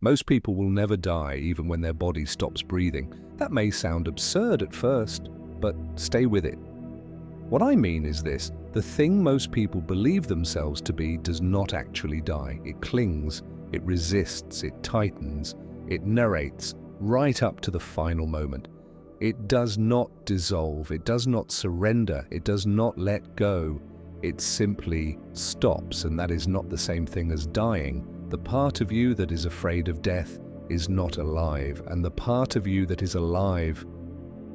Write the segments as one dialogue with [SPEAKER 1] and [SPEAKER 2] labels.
[SPEAKER 1] Most people will never die even when their body stops breathing. That may sound absurd at first, but stay with it. What I mean is this: the thing most people believe themselves to be does not actually die. It clings, it resists, it tightens, it narrates right up to the final moment. It does not dissolve, it does not surrender, it does not let go. It simply stops, and that is not the same thing as dying. The part of you that is afraid of death is not alive, and the part of you that is alive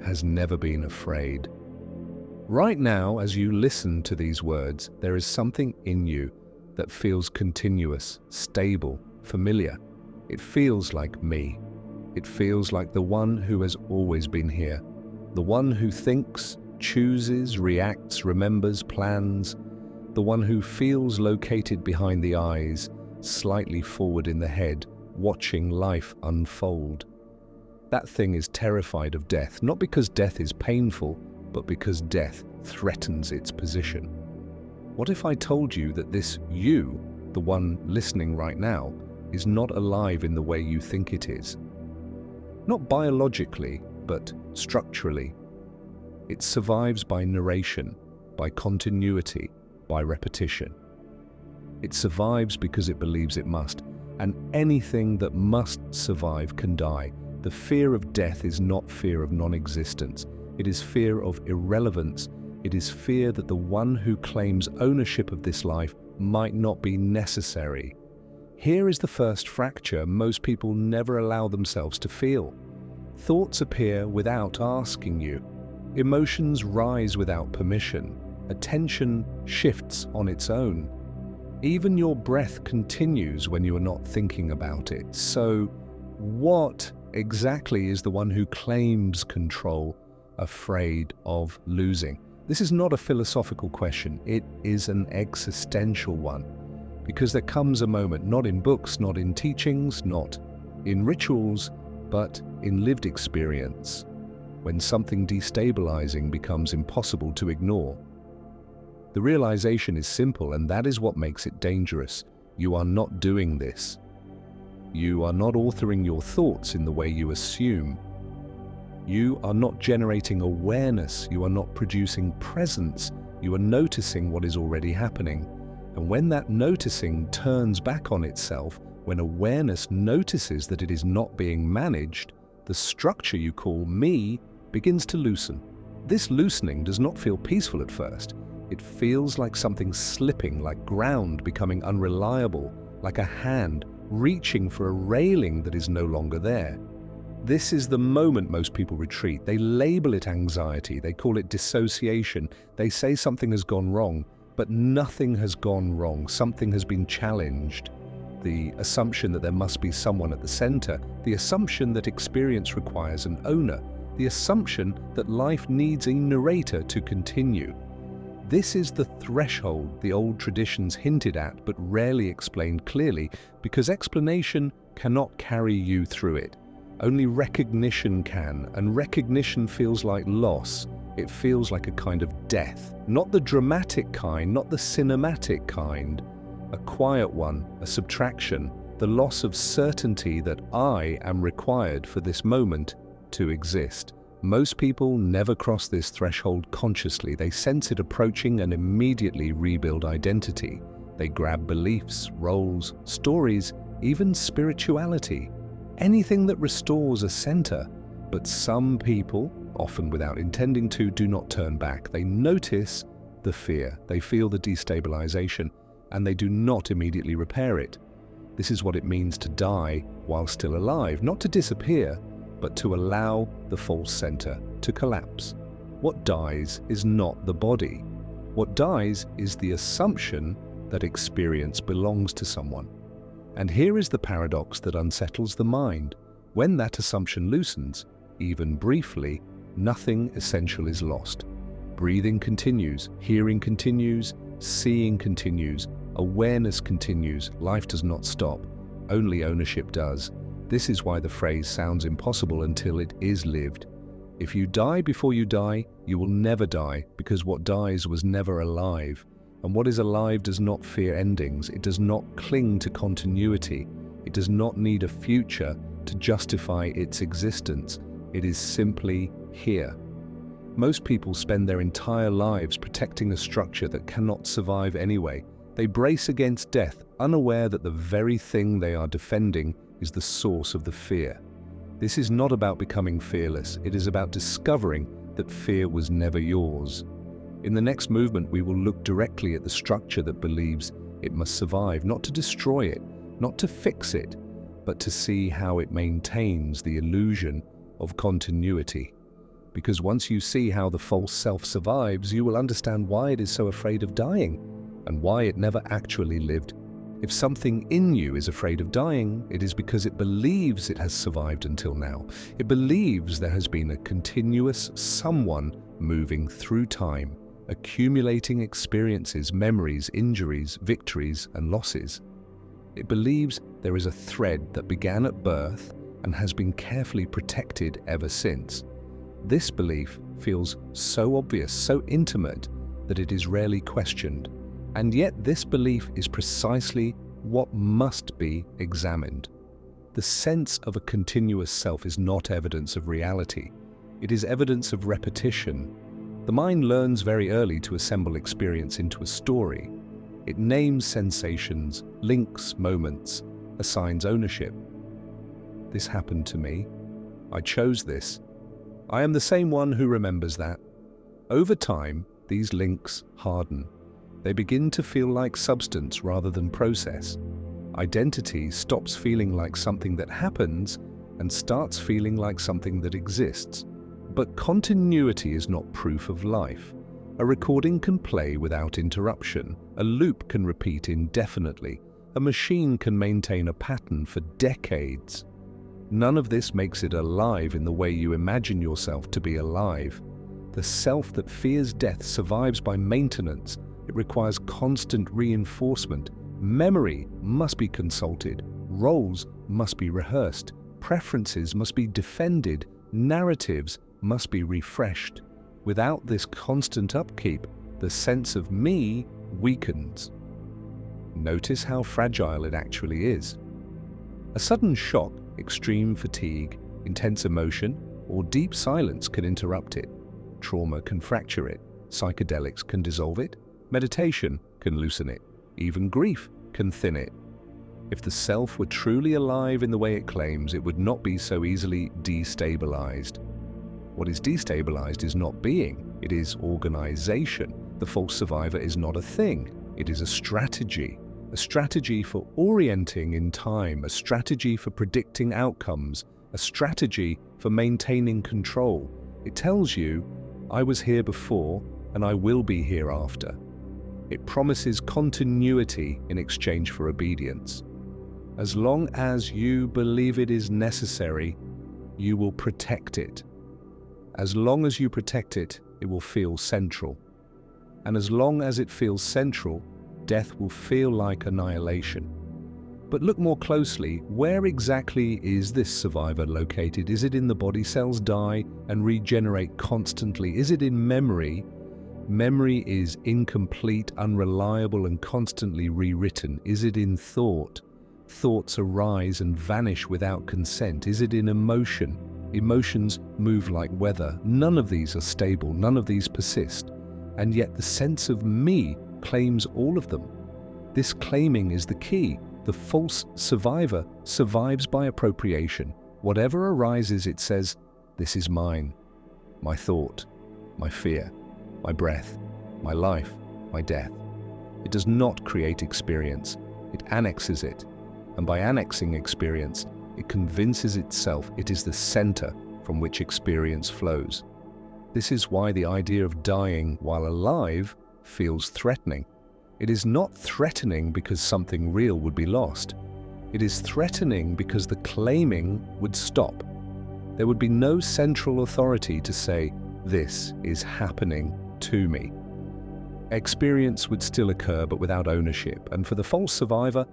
[SPEAKER 1] has never been afraid. Right now, as you listen to these words, there is something in you that feels continuous, stable, familiar. It feels like me. It feels like the one who has always been here, the one who thinks, chooses, reacts, remembers, plans, the one who feels located behind the eyes, slightly forward in the head, watching life unfold. That thing is terrified of death, not because death is painful, but because death threatens its position. What if I told you that this you, the one listening right now, is not alive in the way you think it is? Not biologically, but structurally. It survives by narration, by continuity, by repetition. It survives because it believes it must, and anything that must survive can die. The fear of death is not fear of non-existence. It is fear of irrelevance. It is fear that the one who claims ownership of this life might not be necessary. Here is the first fracture most people never allow themselves to feel. Thoughts appear without asking you. Emotions rise without permission. Attention shifts on its own. Even your breath continues when you are not thinking about it. So, what exactly is the one who claims control afraid of losing? This is not a philosophical question. It is an existential one. Because there comes a moment, not in books, not in teachings, not in rituals, but in lived experience, when something destabilizing becomes impossible to ignore. The realization is simple, and that is what makes it dangerous. You are not doing this. You are not authoring your thoughts in the way you assume. You are not generating awareness. You are not producing presence. You are noticing what is already happening. And when that noticing turns back on itself, when awareness notices that it is not being managed, the structure you call me begins to loosen. This loosening does not feel peaceful at first. It feels like something slipping, like ground becoming unreliable, like a hand reaching for a railing that is no longer there. This is the moment most people retreat. They label it anxiety, they call it dissociation, they say something has gone wrong. But nothing has gone wrong. Something has been challenged. The assumption that there must be someone at the center, the assumption that experience requires an owner, the assumption that life needs a narrator to continue. This is the threshold the old traditions hinted at but rarely explained clearly, because explanation cannot carry you through it. Only recognition can, and recognition feels like loss. It feels like a kind of death. Not the dramatic kind, not the cinematic kind. A quiet one, a subtraction, the loss of certainty that I am required for this moment to exist. Most people never cross this threshold consciously. They sense it approaching and immediately rebuild identity. They grab beliefs, roles, stories, even spirituality. Anything that restores a center. But some people, often without intending to, do not turn back. They notice the fear, they feel the destabilization, and they do not immediately repair it. This is what it means to die while still alive, not to disappear, but to allow the false center to collapse. What dies is not the body. What dies is the assumption that experience belongs to someone. And here is the paradox that unsettles the mind. When that assumption loosens, even briefly, nothing essential is lost. Breathing continues, hearing continues, seeing continues, awareness continues, life does not stop, only ownership does. This is why the phrase sounds impossible until it is lived. If you die before you die, you will never die, because what dies was never alive. And what is alive does not fear endings, it does not cling to continuity, It does not need a future to justify its existence. It is simply here. Most people spend their entire lives protecting a structure that cannot survive anyway. They brace against death, unaware that the very thing they are defending is the source of the fear. This is not about becoming fearless. It is about discovering that fear was never yours. In the next movement, we will look directly at the structure that believes it must survive, not to destroy it, not to fix it, but to see how it maintains the illusion of continuity. Because once you see how the false self survives, you will understand why it is so afraid of dying and why it never actually lived. If something in you is afraid of dying, it is because it believes it has survived until now. It believes there has been a continuous someone moving through time, accumulating experiences, memories, injuries, victories, and losses. It believes there is a thread that began at birth and has been carefully protected ever since. This belief feels so obvious, so intimate, that it is rarely questioned. And yet this belief is precisely what must be examined. The sense of a continuous self is not evidence of reality. It is evidence of repetition. The mind learns very early to assemble experience into a story. It names sensations, links moments, assigns ownership. This happened to me. I chose this. I am the same one who remembers that. Over time, these links harden. They begin to feel like substance rather than process. Identity stops feeling like something that happens and starts feeling like something that exists. But continuity is not proof of life. A recording can play without interruption. A loop can repeat indefinitely. A machine can maintain a pattern for decades. None of this makes it alive in the way you imagine yourself to be alive. The self that fears death survives by maintenance. It requires constant reinforcement. Memory must be consulted. Roles must be rehearsed. Preferences must be defended. Narratives must be refreshed. Without this constant upkeep, the sense of me weakens. Notice how fragile it actually is. A sudden shock, extreme fatigue, intense emotion, or deep silence can interrupt it. Trauma can fracture it. Psychedelics can dissolve it. Meditation can loosen it. Even grief can thin it. If the self were truly alive in the way it claims, it would not be so easily destabilized. What is destabilized is not being, it is organization. The false survivor is not a thing, it is a strategy for orienting in time, a strategy for predicting outcomes, a strategy for maintaining control. It tells you, I was here before and I will be here after. It promises continuity in exchange for obedience. As long as you believe it is necessary, you will protect it. As long as you protect it, it will feel central. And as long as it feels central, death will feel like annihilation. But look more closely, where exactly is this survivor located? Is it in the body? Cells die and regenerate constantly. Is it in memory? Memory is incomplete, unreliable, and constantly rewritten. Is it in thought? Thoughts arise and vanish without consent. Is it in emotion? Emotions move like weather. None of these are stable, none of these persist. And yet the sense of me claims all of them. This claiming is the key. The false survivor survives by appropriation. Whatever arises, it says, this is mine. My thought, my fear, my breath, my life, my death. It does not create experience. It annexes it. And by annexing experience, it convinces itself it is the center from which experience flows. This is why the idea of dying while alive feels threatening. It is not threatening because something real would be lost. It is threatening because the claiming would stop. There would be no central authority to say, this is happening to me. Experience would still occur, but without ownership. And for the false survivor,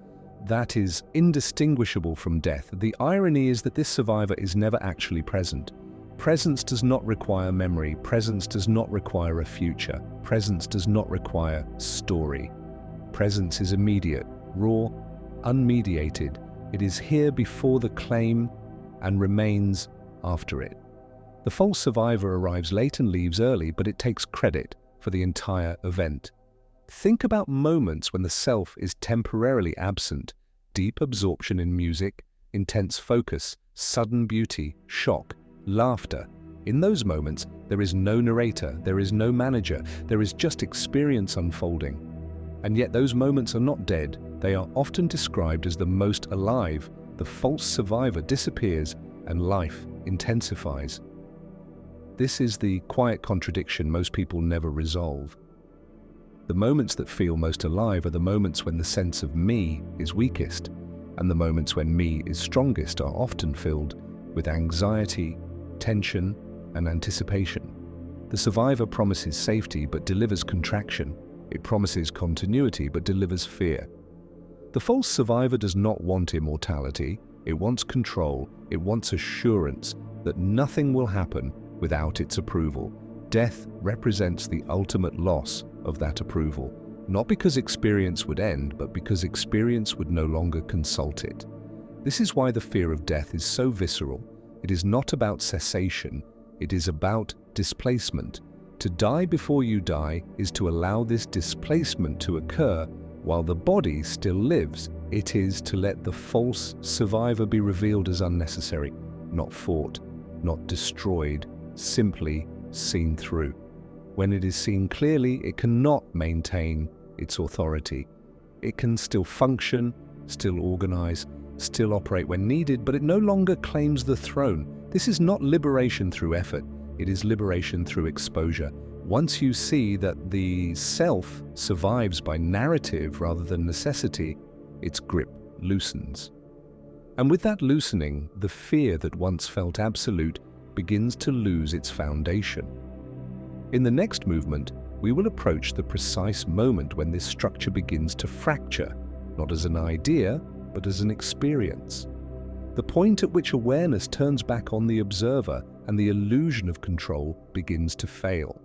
[SPEAKER 1] that is indistinguishable from death. The irony is that this survivor is never actually present. Presence does not require memory. Presence does not require a future. Presence does not require story. Presence is immediate, raw, unmediated, It is here before the claim and remains after it. The false survivor arrives late and leaves early, but it takes credit for the entire event. Think about moments when the self is temporarily absent: deep absorption in music, intense focus, sudden beauty, shock, laughter. In those moments, there is no narrator, there is no manager, there is just experience unfolding. And yet those moments are not dead. They are often described as the most alive. The false survivor disappears and life intensifies. This is the quiet contradiction most people never resolve. The moments that feel most alive are the moments when the sense of me is weakest, and the moments when me is strongest are often filled with anxiety, tension, and anticipation. The survivor promises safety but delivers contraction. It promises continuity but delivers fear. The false survivor does not want immortality. It wants control. It wants assurance that nothing will happen without its approval. Death represents the ultimate loss of that approval, not because experience would end, but because experience would no longer consult it. This is why the fear of death is so visceral. It is not about cessation. It is about displacement. To die before you die is to allow this displacement to occur while the body still lives. It is to let the false survivor be revealed as unnecessary, not fought, not destroyed, simply seen through. When it is seen clearly, it cannot maintain its authority. It can still function, still organize, still operate when needed, but it no longer claims the throne. This is not liberation through effort. It is liberation through exposure. Once you see that the self survives by narrative rather than necessity, its grip loosens. And with that loosening, the fear that once felt absolute begins to lose its foundation. In the next movement, we will approach the precise moment when this structure begins to fracture, not as an idea, but as an experience. The point at which awareness turns back on the observer and the illusion of control begins to fail.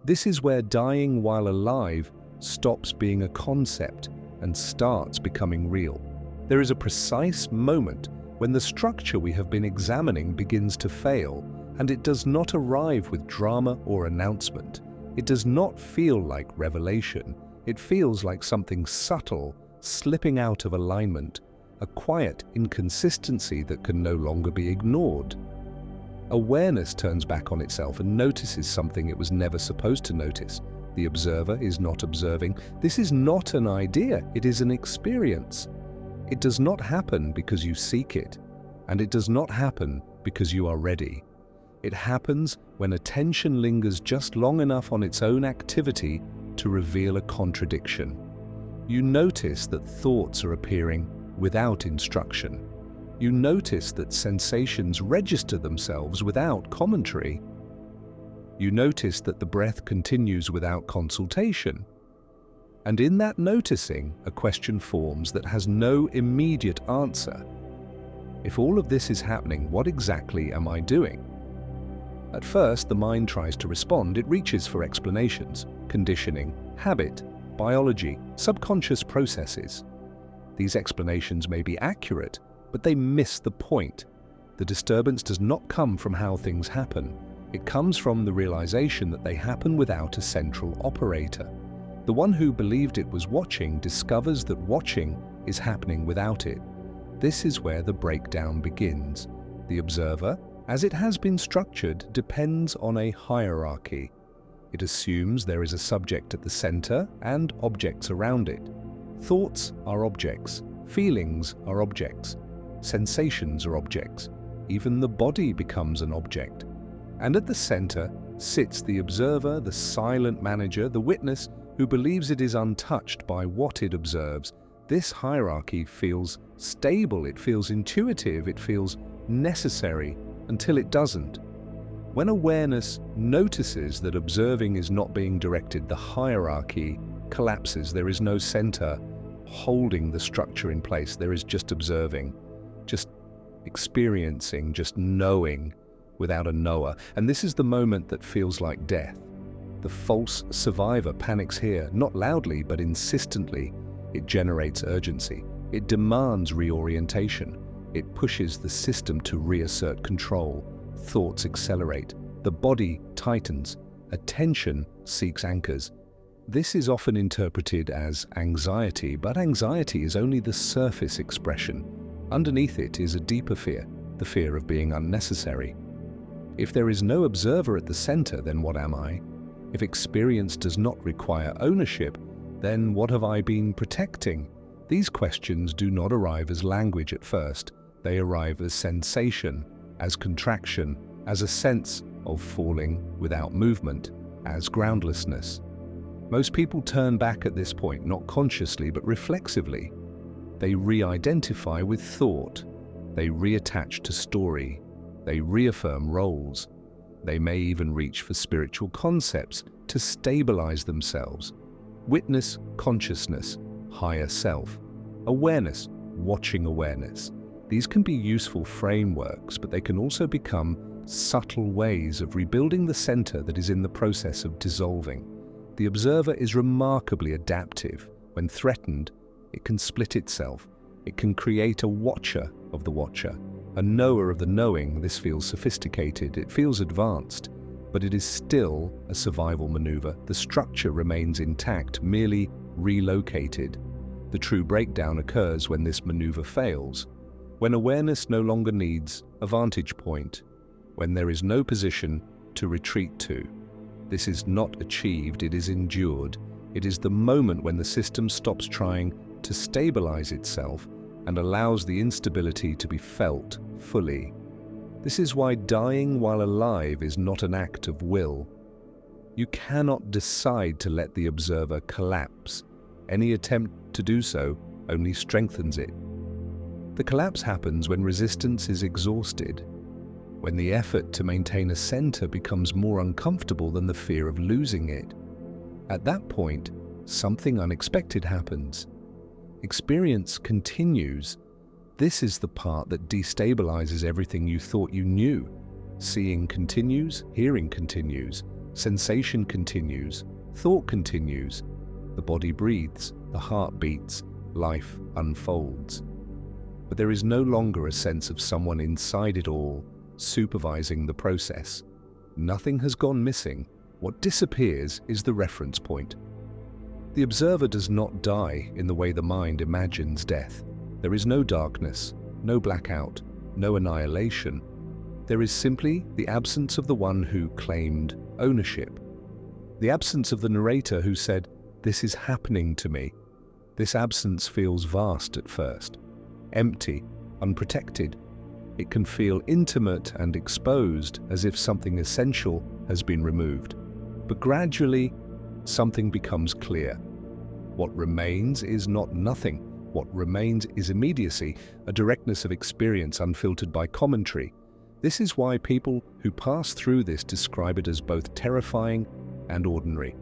[SPEAKER 1] This is where dying while alive stops being a concept and starts becoming real. There is a precise moment when the structure we have been examining begins to fail, and it does not arrive with drama or announcement. It does not feel like revelation. It feels like something subtle, slipping out of alignment, a quiet inconsistency that can no longer be ignored. Awareness turns back on itself and notices something it was never supposed to notice. The observer is not observing. This is not an idea, it is an experience. It does not happen because you seek it, and it does not happen because you are ready. It happens when attention lingers just long enough on its own activity to reveal a contradiction. You notice that thoughts are appearing without instruction. You notice that sensations register themselves without commentary. You notice that the breath continues without consultation. And in that noticing, a question forms that has no immediate answer. If all of this is happening, what exactly am I doing? At first, the mind tries to respond. It reaches for explanations, conditioning, habit, biology, subconscious processes. These explanations may be accurate, but they miss the point. The disturbance does not come from how things happen. It comes from the realization that they happen without a central operator. The one who believed it was watching discovers that watching is happening without it. This is where the breakdown begins. The observer, as it has been structured, depends on a hierarchy. It assumes there is a subject at the center and objects around it. Thoughts are objects. Feelings are objects. Sensations are objects. Even the body becomes an object. And at the center sits the observer, the silent manager, the witness who believes it is untouched by what it observes. This hierarchy feels stable, it feels intuitive, it feels necessary until it doesn't. When awareness notices that observing is not being directed, the hierarchy collapses. There is no center holding the structure in place. There is just observing, just experiencing, just knowing without a knower. And this is the moment that feels like death. The false survivor panics here, not loudly but insistently. It generates urgency. It demands reorientation. It pushes the system to reassert control. Thoughts accelerate. The body tightens. Attention seeks anchors. This is often interpreted as anxiety, but anxiety is only the surface expression. Underneath it is a deeper fear, the fear of being unnecessary. If there is no observer at the center, then what am I? If experience does not require ownership, then what have I been protecting? These questions do not arrive as language at first. They arrive as sensation, as contraction, as a sense of falling without movement, as groundlessness. Most people turn back at this point, not consciously but reflexively. They re-identify with thought. They reattach to story. They reaffirm roles. They may even reach for spiritual concepts to stabilize themselves. Witness, consciousness, higher self, awareness, watching awareness. These can be useful frameworks, but they can also become subtle ways of rebuilding the center that is in the process of dissolving. The observer is remarkably adaptive. When threatened, it can split itself. It can create a watcher of the watcher, a knower of the knowing. This feels sophisticated, it feels advanced, but it is still a survival maneuver. The structure remains intact, merely relocated. The true breakdown occurs when this maneuver fails, when awareness no longer needs a vantage point, when there is no position to retreat to. This is not achieved, it is endured. It is the moment when the system stops trying to stabilize itself and allows the instability to be felt fully. This is why dying while alive is not an act of will. You cannot decide to let the observer collapse. Any attempt to do so only strengthens it. The collapse happens when resistance is exhausted, when the effort to maintain a center becomes more uncomfortable than the fear of losing it. At that point, something unexpected happens. Experience continues. This is the part that destabilizes everything you thought you knew. Seeing continues, hearing continues, sensation continues, thought continues. The body breathes, the heart beats, life unfolds. But there is no longer a sense of someone inside it all, supervising the process. Nothing has gone missing. What disappears is the reference point. The observer does not die in the way the mind imagines death. There is no darkness, no blackout, no annihilation. There is simply the absence of the one who claimed ownership. The absence of the narrator who said, "This is happening to me." This absence feels vast at first, empty, unprotected. It can feel intimate and exposed, as if something essential has been removed. But gradually, something becomes clear. What remains is not nothing. What remains is immediacy, a directness of experience unfiltered by commentary. This is why people who pass through this describe it as both terrifying and ordinary.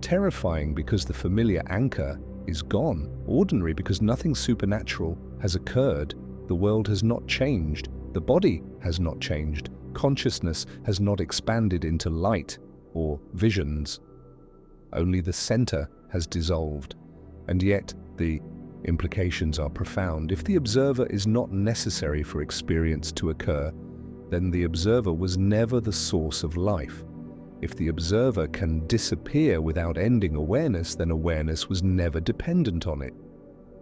[SPEAKER 1] Terrifying because the familiar anchor is gone. Ordinary because nothing supernatural has occurred. The world has not changed. The body has not changed. Consciousness has not expanded into light or visions. Only the center has dissolved. And yet the implications are profound. If the observer is not necessary for experience to occur, then the observer was never the source of life. If the observer can disappear without ending awareness, then awareness was never dependent on it.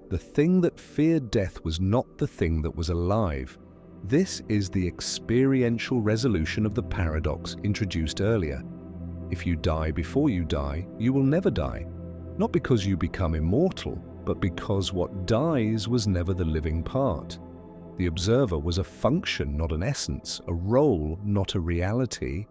[SPEAKER 1] The thing that feared death was not the thing that was alive. This is the experiential resolution of the paradox introduced earlier. If you die before you die, you will never die. Not because you become immortal, but because what dies was never the living part. The observer was a function, not an essence, a role, not a reality.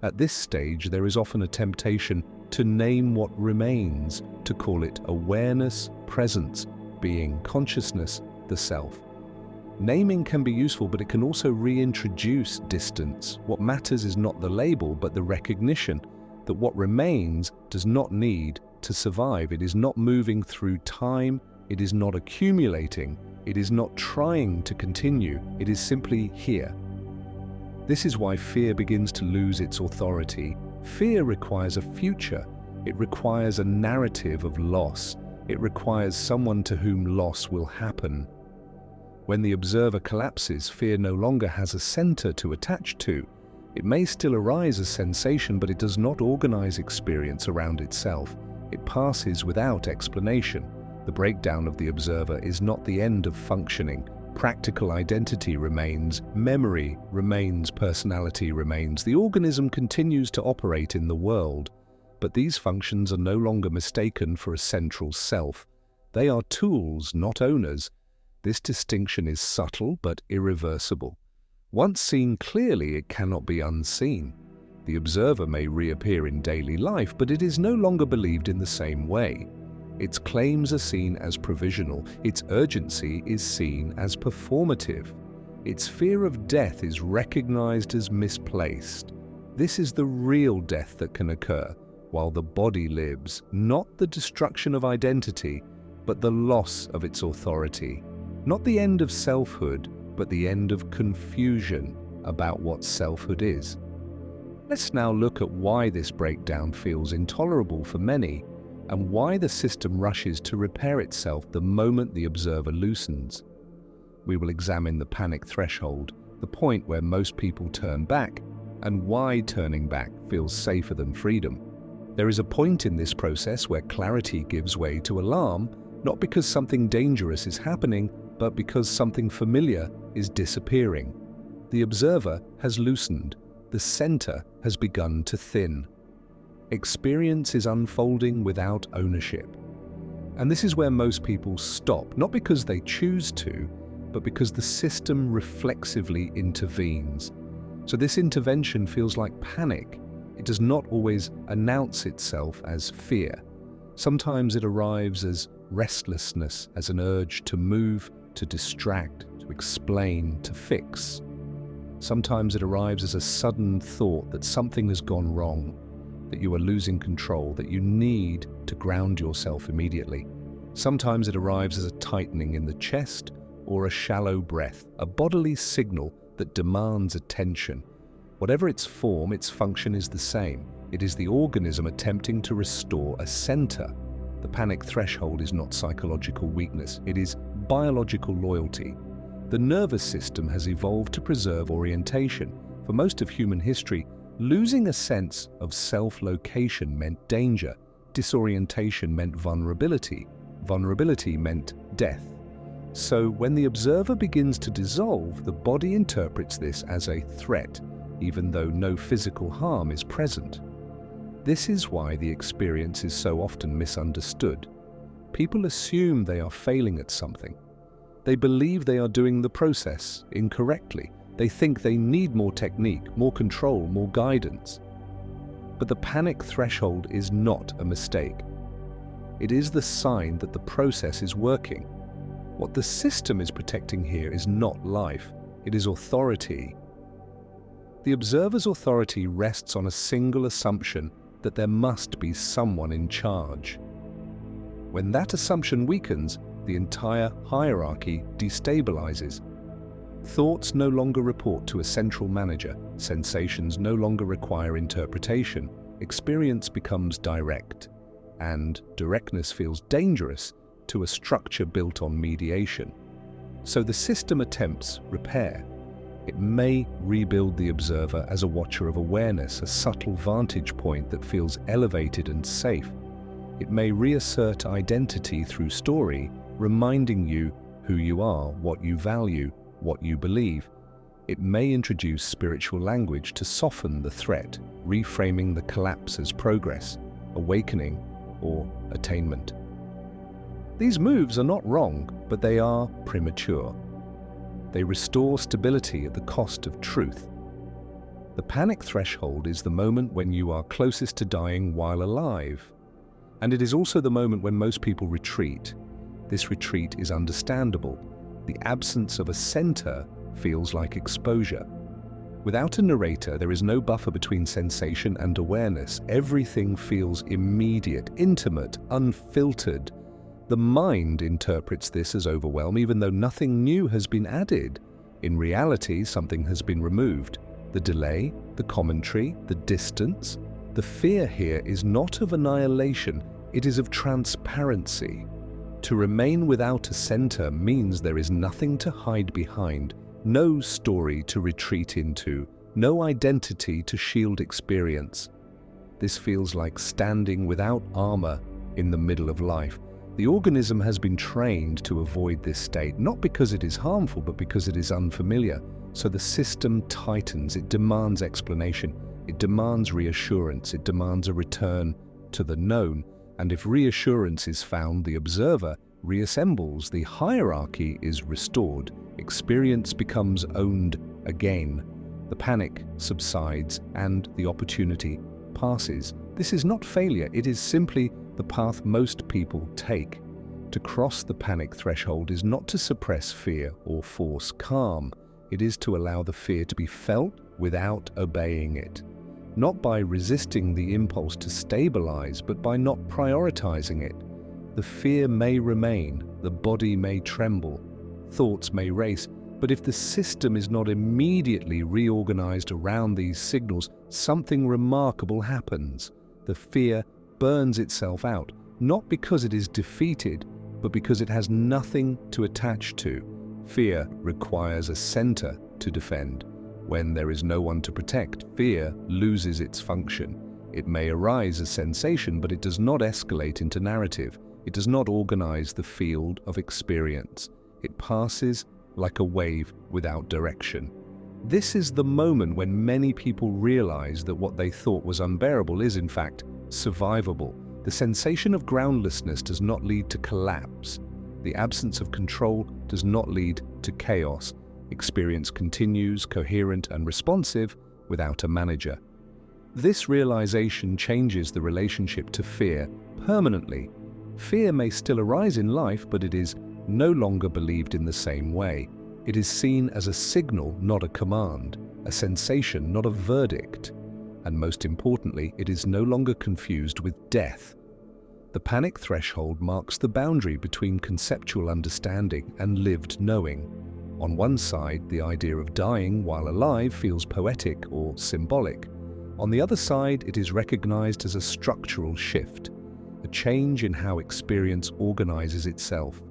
[SPEAKER 1] At this stage, there is often a temptation to name what remains, to call it awareness, presence, being, consciousness, the self. Naming can be useful, but it can also reintroduce distance. What matters is not the label, but the recognition that what remains does not need to survive. It is not moving through time. It is not accumulating. It is not trying to continue. It is simply here. This is why fear begins to lose its authority. Fear requires a future. It requires a narrative of loss. It requires someone to whom loss will happen. When the observer collapses, fear no longer has a center to attach to. It may still arise as sensation, but it does not organize experience around itself. It passes without explanation. The breakdown of the observer is not the end of functioning. Practical identity remains, memory remains, personality remains. The organism continues to operate in the world, but these functions are no longer mistaken for a central self. They are tools, not owners. This distinction is subtle but irreversible. Once seen clearly, it cannot be unseen. The observer may reappear in daily life, but it is no longer believed in the same way. Its claims are seen as provisional. Its urgency is seen as performative. Its fear of death is recognized as misplaced. This is the real death that can occur while the body lives, not the destruction of identity, but the loss of its authority. Not the end of selfhood, but the end of confusion about what selfhood is. Let's now look at why this breakdown feels intolerable for many, and why the system rushes to repair itself the moment the observer loosens. We will examine the panic threshold, the point where most people turn back, and why turning back feels safer than freedom. There is a point in this process where clarity gives way to alarm, not because something dangerous is happening, but because something familiar is disappearing. The observer has loosened. The center has begun to thin. Experience is unfolding without ownership. And this is where most people stop, not because they choose to, but because the system reflexively intervenes. So this intervention feels like panic. It does not always announce itself as fear. Sometimes it arrives as restlessness, as an urge to move, to distract, to explain, to fix. Sometimes it arrives as a sudden thought that something has gone wrong, that you are losing control, that you need to ground yourself immediately. Sometimes it arrives as a tightening in the chest or a shallow breath, a bodily signal that demands attention. Whatever its form, its function is the same. It is the organism attempting to restore a center. The panic threshold is not psychological weakness, it is biological loyalty. The nervous system has evolved to preserve orientation. For most of human history, losing a sense of self-location meant danger. Disorientation meant vulnerability. Vulnerability meant death. So when the observer begins to dissolve, the body interprets this as a threat, even though no physical harm is present. This is why the experience is so often misunderstood. People assume they are failing at something. They believe they are doing the process incorrectly. They think they need more technique, more control, more guidance. But the panic threshold is not a mistake. It is the sign that the process is working. What the system is protecting here is not life, it is authority. The observer's authority rests on a single assumption that there must be someone in charge. When that assumption weakens, the entire hierarchy destabilizes. Thoughts no longer report to a central manager, sensations no longer require interpretation, experience becomes direct, and directness feels dangerous to a structure built on mediation. So the system attempts repair. It may rebuild the observer as a watcher of awareness, a subtle vantage point that feels elevated and safe. It may reassert identity through story, reminding you who you are, what you value, what you believe. It may introduce spiritual language to soften the threat, reframing the collapse as progress, awakening, or attainment. These moves are not wrong, but they are premature. They restore stability at the cost of truth. The panic threshold is the moment when you are closest to dying while alive. And it is also the moment when most people retreat. This retreat is understandable. The absence of a center feels like exposure. Without a narrator, there is no buffer between sensation and awareness. Everything feels immediate, intimate, unfiltered. The mind interprets this as overwhelm, even though nothing new has been added. In reality, something has been removed. The delay, the commentary, the distance. The fear here is not of annihilation, it is of transparency. To remain without a center means there is nothing to hide behind, no story to retreat into, no identity to shield experience. This feels like standing without armor in the middle of life. The organism has been trained to avoid this state, not because it is harmful, but because it is unfamiliar. So the system tightens, it demands explanation, it demands reassurance, it demands a return to the known. And if reassurance is found, the observer reassembles, the hierarchy is restored, experience becomes owned again. The panic subsides and the opportunity passes. This is not failure, it is simply the path most people take. To cross the panic threshold is not to suppress fear or force calm. It is to allow the fear to be felt without obeying it. Not by resisting the impulse to stabilize, but by not prioritizing it. The fear may remain, the body may tremble, thoughts may race, but if the system is not immediately reorganized around these signals, something remarkable happens. The fear burns itself out, not because it is defeated, but because it has nothing to attach to. Fear requires a center to defend. When there is no one to protect, fear loses its function. It may arise as sensation, but it does not escalate into narrative. It does not organize the field of experience. It passes like a wave without direction. This is the moment when many people realize that what they thought was unbearable is, in fact, survivable. The sensation of groundlessness does not lead to collapse. The absence of control does not lead to chaos. Experience continues, coherent and responsive, without a manager. This realization changes the relationship to fear permanently. Fear may still arise in life, but it is no longer believed in the same way. It is seen as a signal, not a command, a sensation, not a verdict. And most importantly, it is no longer confused with death. The panic threshold marks the boundary between conceptual understanding and lived knowing. On one side, the idea of dying while alive feels poetic or symbolic. On the other side, it is recognized as a structural shift, a change in how experience organizes itself.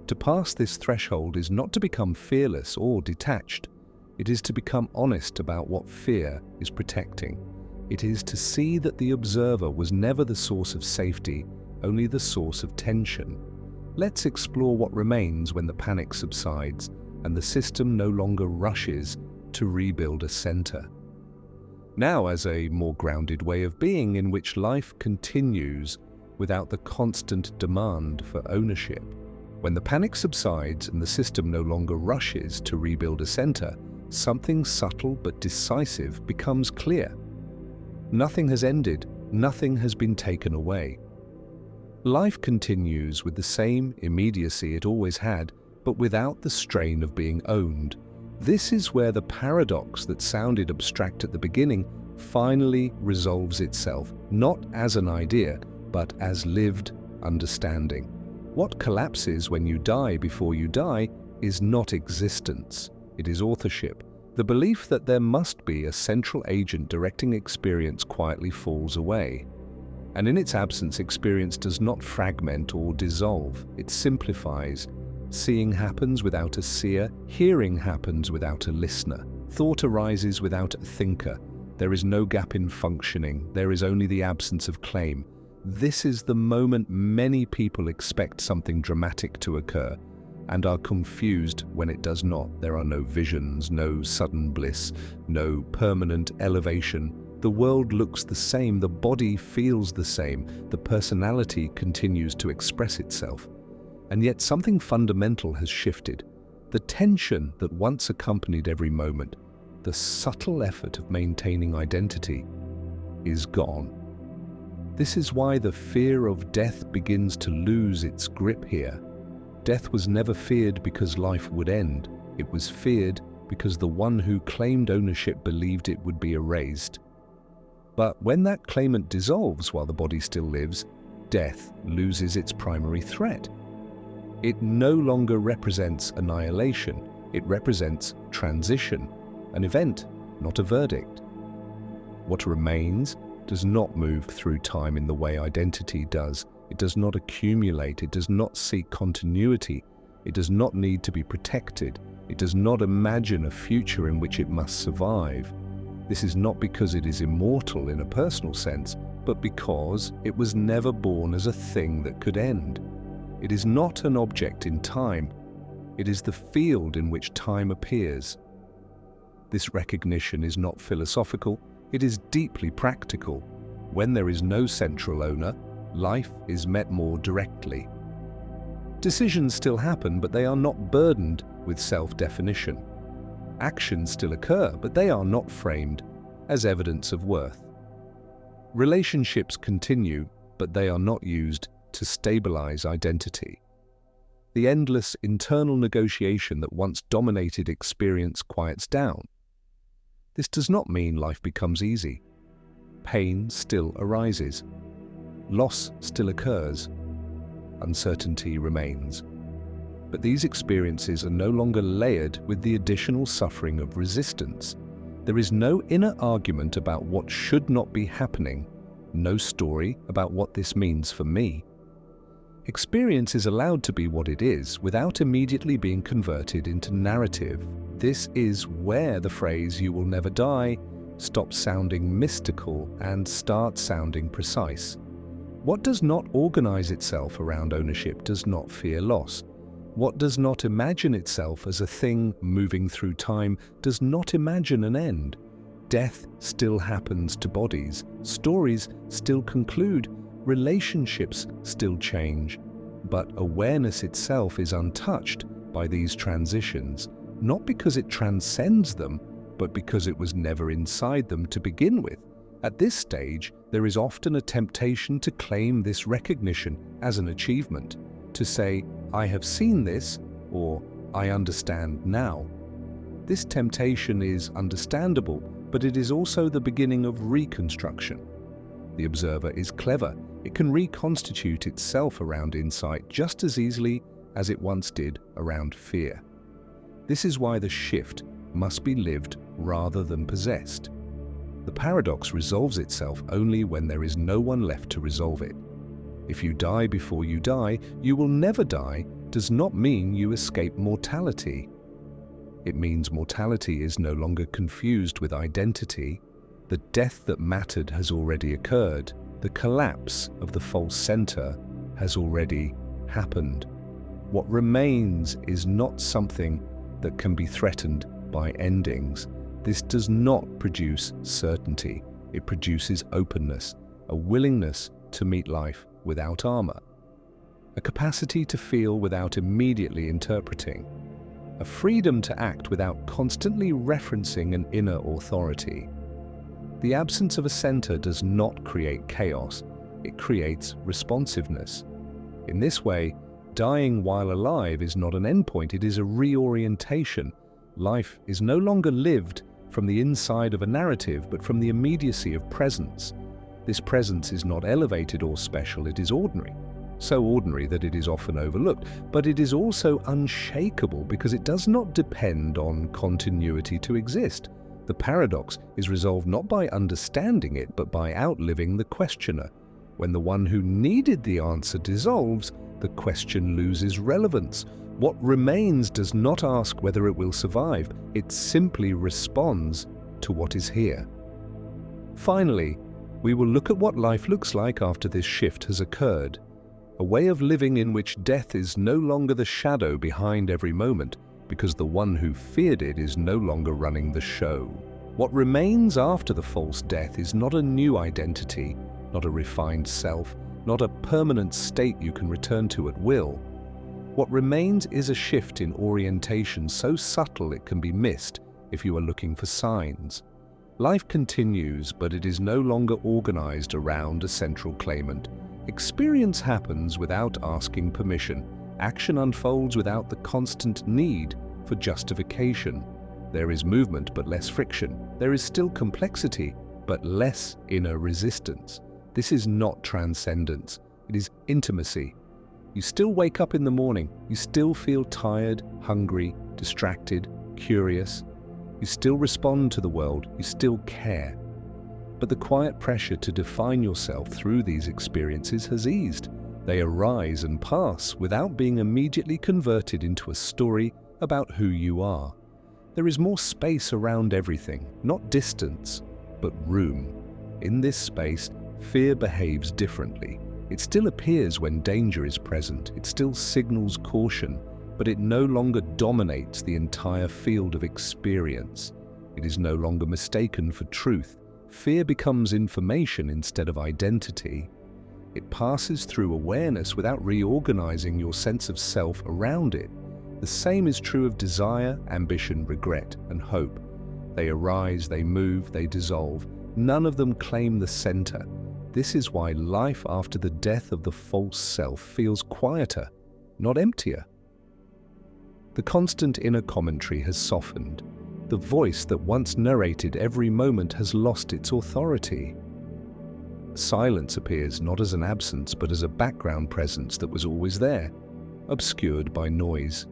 [SPEAKER 1] To pass this threshold is not to become fearless or detached. It is to become honest about what fear is protecting. It is to see that the observer was never the source of safety, only the source of tension. Let's explore what remains when the panic subsides and the system no longer rushes to rebuild a center. Now, as a more grounded way of being in which life continues without the constant demand for ownership. When the panic subsides and the system no longer rushes to rebuild a center, something subtle but decisive becomes clear. Nothing has ended, nothing has been taken away. Life continues with the same immediacy it always had, but without the strain of being owned. This is where the paradox that sounded abstract at the beginning finally resolves itself, not as an idea, but as lived understanding. What collapses when you die before you die is not existence, it is authorship. The belief that there must be a central agent directing experience quietly falls away. And in its absence, experience does not fragment or dissolve, it simplifies. Seeing happens without a seer, hearing happens without a listener. Thought arises without a thinker. There is no gap in functioning, there is only the absence of claim. This is the moment many people expect something dramatic to occur and are confused when it does not. There are no visions, no sudden bliss, no permanent elevation. The world looks the same, the body feels the same, the personality continues to express itself. And yet something fundamental has shifted. The tension that once accompanied every moment, the subtle effort of maintaining identity, is gone. This is why the fear of death begins to lose its grip here. Death was never feared because life would end. It was feared because the one who claimed ownership believed it would be erased. But when that claimant dissolves while the body still lives, death loses its primary threat. It no longer represents annihilation, it represents transition, an event, not a verdict. What remains does not move through time in the way identity does. It does not accumulate. It does not seek continuity. It does not need to be protected. It does not imagine a future in which it must survive. This is not because it is immortal in a personal sense, but because it was never born as a thing that could end. It is not an object in time. It is the field in which time appears. This recognition is not philosophical, it is deeply practical. When there is no central owner, life is met more directly. Decisions still happen, but they are not burdened with self-definition. Actions still occur, but they are not framed as evidence of worth. Relationships continue, but they are not used to stabilize identity. The endless internal negotiation that once dominated experience quiets down. This does not mean life becomes easy. Pain still arises. Loss still occurs. Uncertainty remains. But these experiences are no longer layered with the additional suffering of resistance. There is no inner argument about what should not be happening, no story about what this means for me. Experience is allowed to be what it is without immediately being converted into narrative. This is where the phrase "you will never die" stops sounding mystical and starts sounding precise. What does not organize itself around ownership does not fear loss. What does not imagine itself as a thing moving through time does not imagine an end. Death still happens to bodies, stories still conclude, relationships still change, but awareness itself is untouched by these transitions, not because it transcends them, but because it was never inside them to begin with. At this stage, there is often a temptation to claim this recognition as an achievement, to say, "I have seen this," or "I understand now." This temptation is understandable, but it is also the beginning of reconstruction. The observer is clever. It can reconstitute itself around insight just as easily as it once did around fear. This is why the shift must be lived rather than possessed. The paradox resolves itself only when there is no one left to resolve it. If you die before you die, you will never die does not mean you escape mortality. It means mortality is no longer confused with identity. The death that mattered has already occurred. The collapse of the false center has already happened. What remains is not something that can be threatened by endings. This does not produce certainty. It produces openness, a willingness to meet life without armor, a capacity to feel without immediately interpreting, a freedom to act without constantly referencing an inner authority. The absence of a center does not create chaos, it creates responsiveness. In this way, dying while alive is not an endpoint, it is a reorientation. Life is no longer lived from the inside of a narrative, but from the immediacy of presence. This presence is not elevated or special, it is ordinary. So ordinary that it is often overlooked, but it is also unshakable because it does not depend on continuity to exist. The paradox is resolved not by understanding it, but by outliving the questioner. When the one who needed the answer dissolves, the question loses relevance. What remains does not ask whether it will survive, it simply responds to what is here. Finally, we will look at what life looks like after this shift has occurred. A way of living in which death is no longer the shadow behind every moment, because the one who feared it is no longer running the show. What remains after the false death is not a new identity, not a refined self, not a permanent state you can return to at will. What remains is a shift in orientation so subtle it can be missed if you are looking for signs. Life continues, but it is no longer organized around a central claimant. Experience happens without asking permission. Action unfolds without the constant need for justification. There is movement, but less friction. There is still complexity, but less inner resistance. This is not transcendence. It is intimacy. You still wake up in the morning. You still feel tired, hungry, distracted, curious. You still respond to the world. You still care. But the quiet pressure to define yourself through these experiences has eased. They arise and pass without being immediately converted into a story about who you are. There is more space around everything, not distance, but room. In this space, fear behaves differently. It still appears when danger is present, it still signals caution, but it no longer dominates the entire field of experience. It is no longer mistaken for truth. Fear becomes information instead of identity. It passes through awareness without reorganizing your sense of self around it. The same is true of desire, ambition, regret, and hope. They arise, they move, they dissolve. None of them claim the center. This is why life after the death of the false self feels quieter, not emptier. The constant inner commentary has softened. The voice that once narrated every moment has lost its authority. Silence appears not as an absence, but as a background presence that was always there, obscured by noise.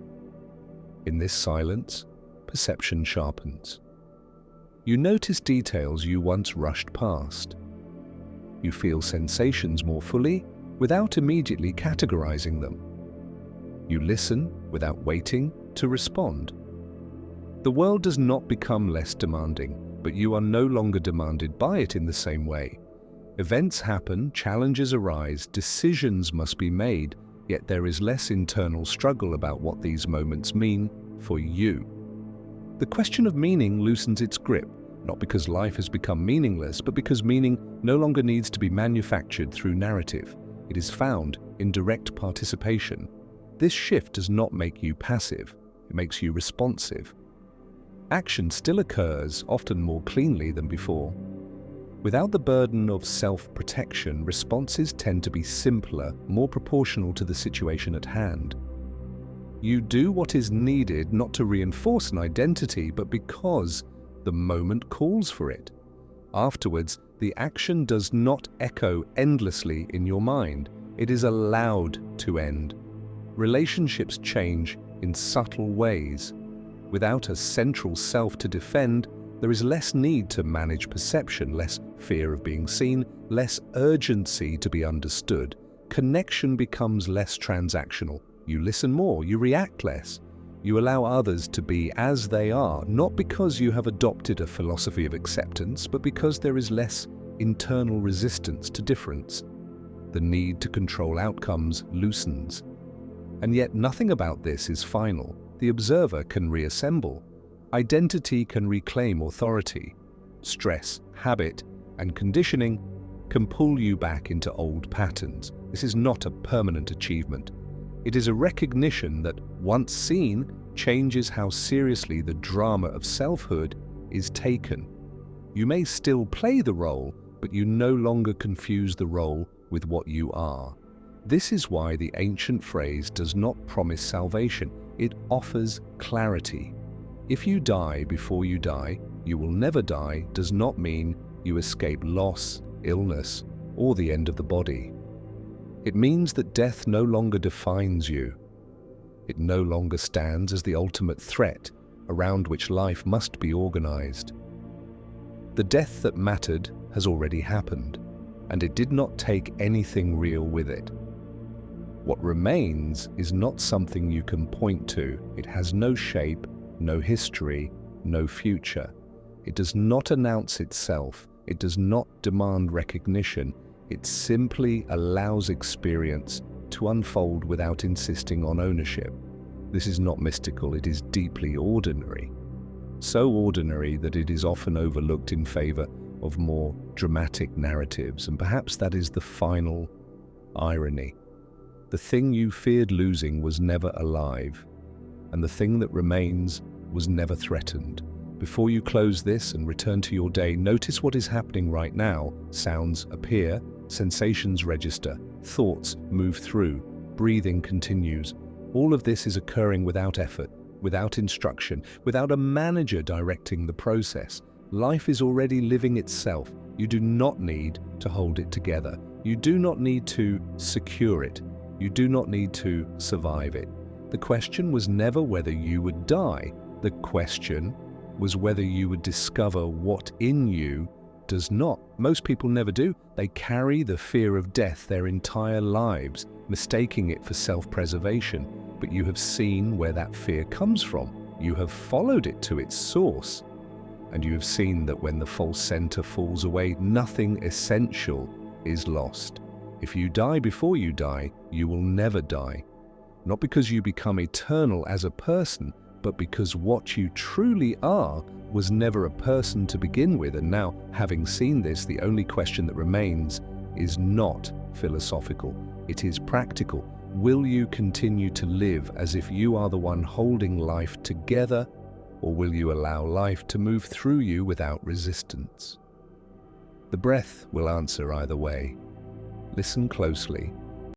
[SPEAKER 1] In this silence, perception sharpens. You notice details you once rushed past. You feel sensations more fully without immediately categorizing them. You listen without waiting to respond. The world does not become less demanding, but you are no longer demanded by it in the same way. Events happen, challenges arise, decisions must be made, yet there is less internal struggle about what these moments mean for you. The question of meaning loosens its grip, not because life has become meaningless, but because meaning no longer needs to be manufactured through narrative. It is found in direct participation. This shift does not make you passive, it makes you responsive. Action still occurs, often more cleanly than before. Without the burden of self-protection, responses tend to be simpler, more proportional to the situation at hand. You do what is needed not to reinforce an identity, but because the moment calls for it. Afterwards, the action does not echo endlessly in your mind. It is allowed to end. Relationships change in subtle ways. Without a central self to defend, there is less need to manage perception, less fear of being seen, less urgency to be understood. Connection becomes less transactional. You listen more, you react less. You allow others to be as they are, not because you have adopted a philosophy of acceptance, but because there is less internal resistance to difference. The need to control outcomes loosens. And yet nothing about this is final. The observer can reassemble. Identity can reclaim authority. Stress, habit, and conditioning can pull you back into old patterns. This is not a permanent achievement. It is a recognition that, once seen, changes how seriously the drama of selfhood is taken. You may still play the role, but you no longer confuse the role with what you are. This is why the ancient phrase does not promise salvation. It offers clarity. If you die before you die, you will never die does not mean you escape loss, illness, or the end of the body. It means that death no longer defines you. It no longer stands as the ultimate threat around which life must be organized. The death that mattered has already happened, and it did not take anything real with it. What remains is not something you can point to. It has no shape, no history, no future. It does not announce itself. It does not demand recognition. It simply allows experience to unfold without insisting on ownership. This is not mystical, it is deeply ordinary. So ordinary that it is often overlooked in favor of more dramatic narratives, and perhaps that is the final irony. The thing you feared losing was never alive, and the thing that remains was never threatened. Before you close this and return to your day, notice what is happening right now. Sounds appear, sensations register, thoughts move through, breathing continues. All of this is occurring without effort, without instruction, without a manager directing the process. Life is already living itself. You do not need to hold it together. You do not need to secure it. You do not need to survive it. The question was never whether you would die. The question was whether you would discover what in you does not. Most people never do. They carry the fear of death their entire lives. mistaking it for self-preservation, but you have seen where that fear comes from. You have followed it to its source, and you have seen that when the false center falls away, nothing essential is lost. If you die before you die, you will never die. Not because you become eternal as a person, but because what you truly are was never a person to begin with. And now, having seen this, the only question that remains is not philosophical. It is practical. Will you continue to live as if you are the one holding life together, or will you allow life to move through you without resistance? The breath will answer either way. Listen closely